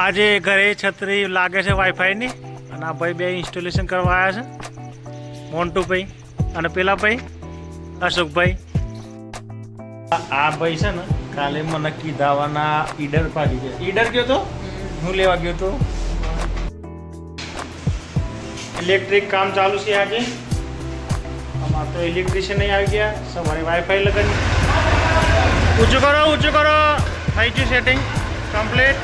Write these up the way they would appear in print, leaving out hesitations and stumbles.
આજે ઘરે છત્રી લાગે છે વાઈફાઈની અને આ ભાઈ બે ઇન્સ્ટોલેશન કરવા આવ્યા છે, મોન્ટુભાઈ અને પેલા ભાઈ અશોકભાઈ. આ ભાઈ છે ને કાલે મને કીધાવાના ઈડર પાડી છે. ઈડર ગયો તો હું લેવા ગયો તો. ઇલેક્ટ્રિક કામ ચાલુ છે આજે. અમારે તો ઇલેક્ટ્રિશિયન નહીં આવી ગયા. સવારે વાઈફાઈ લગાડી. ઊંચું કરો ઊંચું કરો. થઈ ગયું સેટિંગ કમ્પ્લીટ.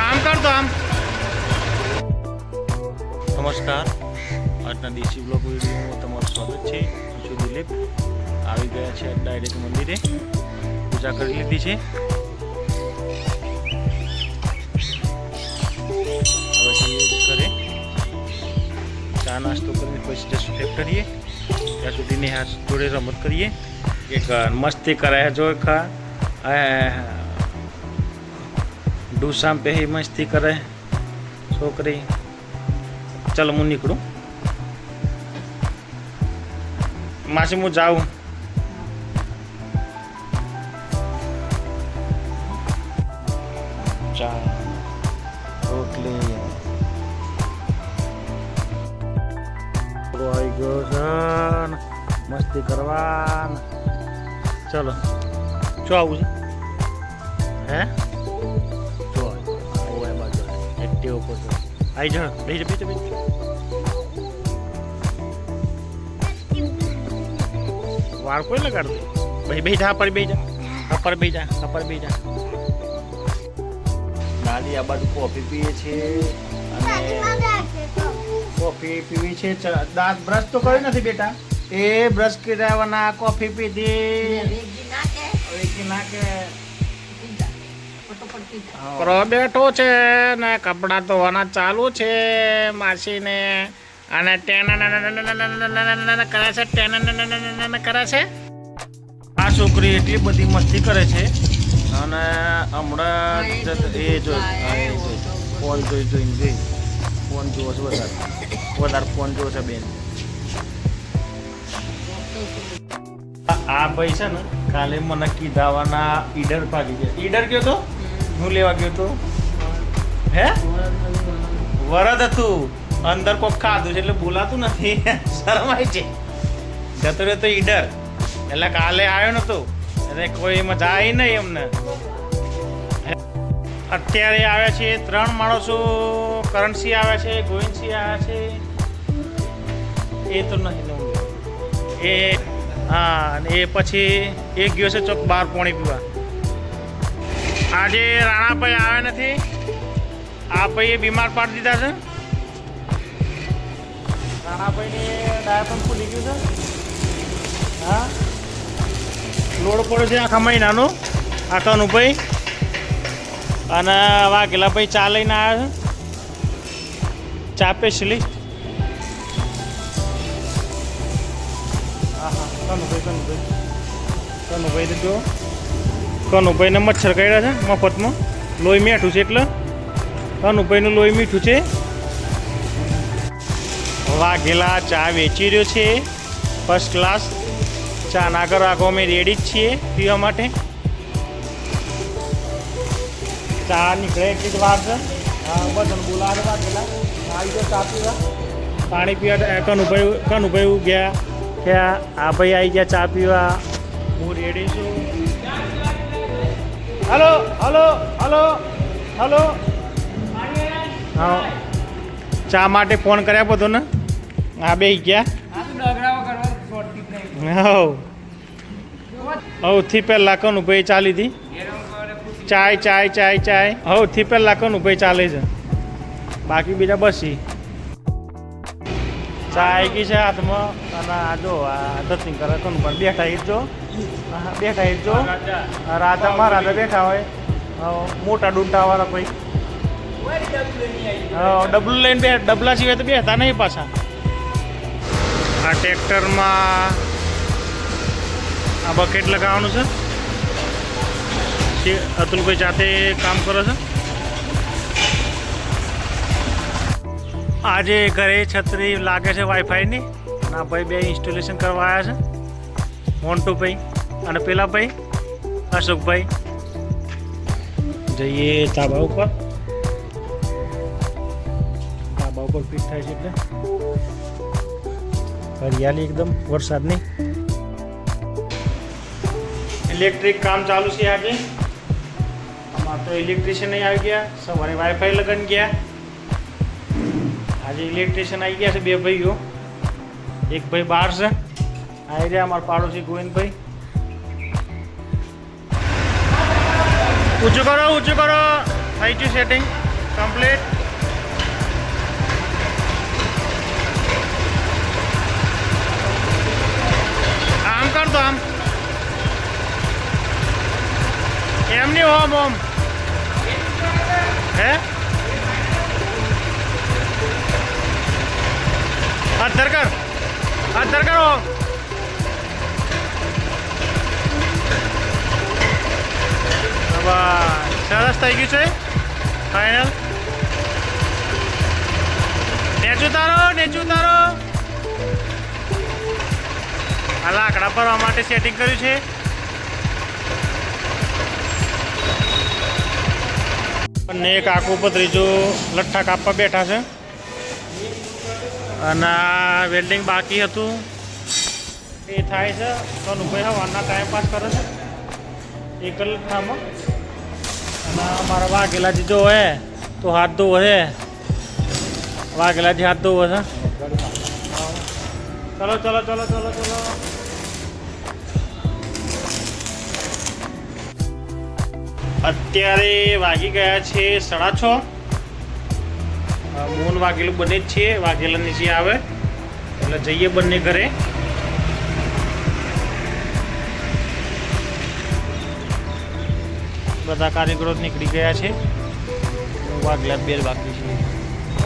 આમ કર તો આમ. નમસ્કાર, આજના દેશી બ્લોગ વિડીયોમાં તમારું સ્વાગત છે. હું છું દિલીપ. આવી ગયા છે ડાયરેક્ટ મંદિરે, પૂજા કરી લીધી છે. હવે જઈએ ઘરે, ચા નાસ્તો કરીને પછી જશું ફેક્ટરીએ. ત્યાં સુધી નેહા જોડે રમત કરીએ. એક મસ્તી કરાય જો ખા ડૂસામ પે મસ્તી કરે છોકરી. ચાલો હું નીકળું. માસી હું જાઉં. ચા રોટલી આવી ગયો છે, મસ્તી કરવા. ચલો શું આવું છે? હે એક્ટિવ ઉપર આવી જાઓ. બેસી જાઓ, બેસી જાઓ. વાળ કોઈ લગાડ દે. ભાઈ બેસી જા, પર બેસી જા, પર બેસી જા, પર બેસી જા. દાદી આ બાજુ કોફી પીએ છે અને કોફી પીવી છે. દાંત બ્રશ તો કર્યું નથી બેટા. એ બ્રશ કર્યાવાના કોફી પીધી. નાખે કરો બેઠો છે ને કપડા ધોવાના ચાલુ છે માસીને. અને કરે છે, કરે છે. આ છોકરી એટલી બધી મસ્તી કરે છે અને હમણાં એ ફોન જોઈને ફોન જોવો છે. વધારે ફોન જોવો છે બેન. આ ભાઈ છે ને કાલે મને કીધાવાના ઈડર ભાગી ગયા. ઈડર ગયો તો હું લેવા ગયો તો. હે વરદ હતું, અંદર કોક ખાધું છે એટલે બોલાતું નથી. શરમાય છે. જતો રહ્યો તો ઈડર. એટલે કાલે આવ્યો નતો એટલે કોઈ મજા આવી નહીં અમને. અત્યારે આવ્યા છે 3 માણસો. કરણસિંહ આવ્યા છે, ગોવિંદસિંહ આવ્યા છે. એ તો નહીં એ હા. અને એ પછી એક ગયો છે ચોક બહાર પાણી પીવા. આજે રાણાભાઈ આવ્યા નથી. આ ભાઈએ બીમાર પાડી દીધા છે. રાણાભાઈને ડાયા પણ ખુલી ગયું છે. હા, લોડ પડ્યો છે આખા મહિનાનો. આ કનુભાઈ અને વાઘેલાભાઈ ચા લઈને આવ્યા છે. ચા પેશલી. હા હા, કનુભાઈ જો કનુભાઈને મચ્છર કાઢ્યા છે મફતમાં. લોહી મીઠું છે એટલે કનુભાઈનું લોહી મીઠું છે. વાઘેલા ચા વેચી રહ્યો છે ફર્સ્ટ ક્લાસ. ચા ના કરો આખો અમે રેડી જ છીએ પીવા માટે. ચા નીકળે એટલી જ વાર છે. હા, બધા બોલાવે વાઘેલા આવી ગયો ચા પીવા. પાણી પીવા કનુભાઈ ગયા કે આ ભાઈ આવી ગયા ચા પીવા. હું રેડી છું. Hello hello hello hello. હા, ચા માટે ફોન કર્યા બધો ને. આ બે ગયા. હવથી પહેલાં કનુભાઈ ચાલી હતી. ચાય હવથી પહેલાં કનુભાઈ ચાલે છે. બાકી બીજા બસી ચા આવી ગઈ છે હાથમાં. અને આ જો આ ધતિંગ કરે કનુભાઈ બેઠા હીરજો. બેઠા હીરજો. રાધામાં રાધા બેઠા હોય. મોટા ડૂંટાવાળા ભાઈ ડબલું લઈને બે. ડબલા સિવાય તો બેઠતા નહીં પાછા. આ ટ્રેક્ટરમાં આ બકેટ લગાવવાનું છે. અતુલભાઈ જાતે કામ કરે છે. આજે ઘરે છત્રી લાગે છે વાઈફાઈની અને આ ભાઈ બે ઇન્સ્ટોલેશન કરવા આવ્યા છે. મોન્ટુભાઈ અને પેલા ભાઈ અશોકભાઈ. જઈએ ધાબા ઉપર. ધાબા ઉપર ફિટ થાય છે એટલે હરિયાળી એકદમ વરસાદની. ઇલેક્ટ્રિક કામ ચાલુ છે આજે. અમારે તો ઇલેક્ટ્રિશિયન આવી ગયા. સવારે વાઈફાઈ લગન ગયા. આજે ઇલેક્ટ્રિશિયન આવી ગયા છે, બે ભાઈઓ. એક ભાઈ બહાર છે. આવી રહ્યા અમારા પાડોશી ગોવિંદભાઈ. ઊંચું કરો, ઊંચું કરો. થઈ ગયું સેટિંગ કમ્પ્લીટ. આમ કર દો, આમ એમ નહીં, ઓમ ઓમ. હે અધર કર, અધર કરો. સરસ થઈ ગયું છે ફાઇનલ. નેચું તારો, નેચું તારો. આ લાકડા ભરવા માટે સેટિંગ કર્યું છે. અને એક આખું પતરીજો લઠ્ઠા કાપવા બેઠા છે. અને આ વેલ્ડિંગ બાકી હતું એ થાય છે. કનુભાઈ હવાના ટાઈમ પાસ કરે છે એક લઠ્ઠામાં. અને મારા વાઘેલાજી જો હે તો હાથ ધોવો છે. વાઘેલાજી હાથ ધોવો છે. ચલો ચલો ચલો ચલો ચલો. અત્યારે વાગી ગયા છે 6:30. મોન વાઘેલું બને જ છે. વાઘેલા નીચે આવે એટલે જઈએ બંને ઘરે. બધા કારીગરો નીકળી ગયા છે. વાઘેલા બે બાકી છે.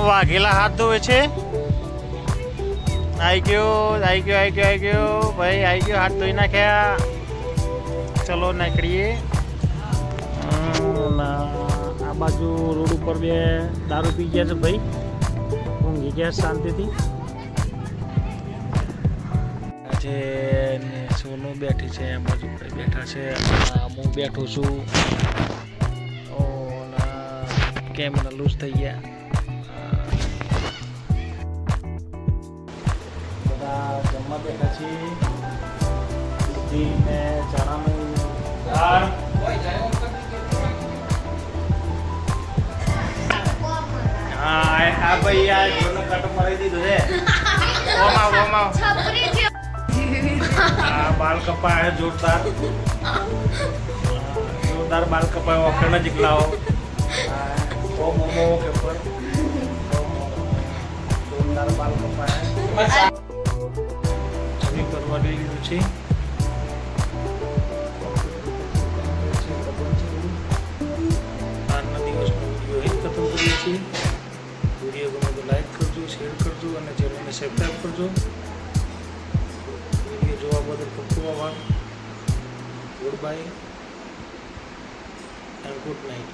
વાઘેલા હાથ ધોવે છે. આવી ગયો, આવી ગયો, આવી ગયો, આવી ગયો ભાઈ, આવી ગયો. હાથ ધોઈ નાખ્યા. ચલો નીકળીએ. આ બાજુ રોડ ઉપર બે દારૂ પી ગયા છે ભાઈ. ઊંઘી ગયા શાંતિથી. આજે સોનું બેઠી છે, એમ બાજુ ભાઈ બેઠા છે. હું બેઠું છું. કેમેરા લૂઝ થઈ ગયા. બધા જમવા બેઠા છે. ચણાનું દાળ. આ ભાઈ આ જોનો કાટો મારી દીધો છે. ઓમાવ ઓમાવ. આ બાલ કપાય જોરદાર. જોરદાર બાલ કપાય. વખર નજીક લાવો. ઓમ ઓમો કે પર જોરદાર બાલ કપાય. સભી કરવા લીધું છે. આજના દિવસનો વિડીયો એક ખતમ કરીએ છીએ. વિડીયો ગમે તો લાઈક કરજો, શેર કરજો અને ચેનલને સબસ્ક્રાઈબ કરજો. વિડીયો જોવા બદલ ખૂબ ખૂબ આભાર. Good bye and good night.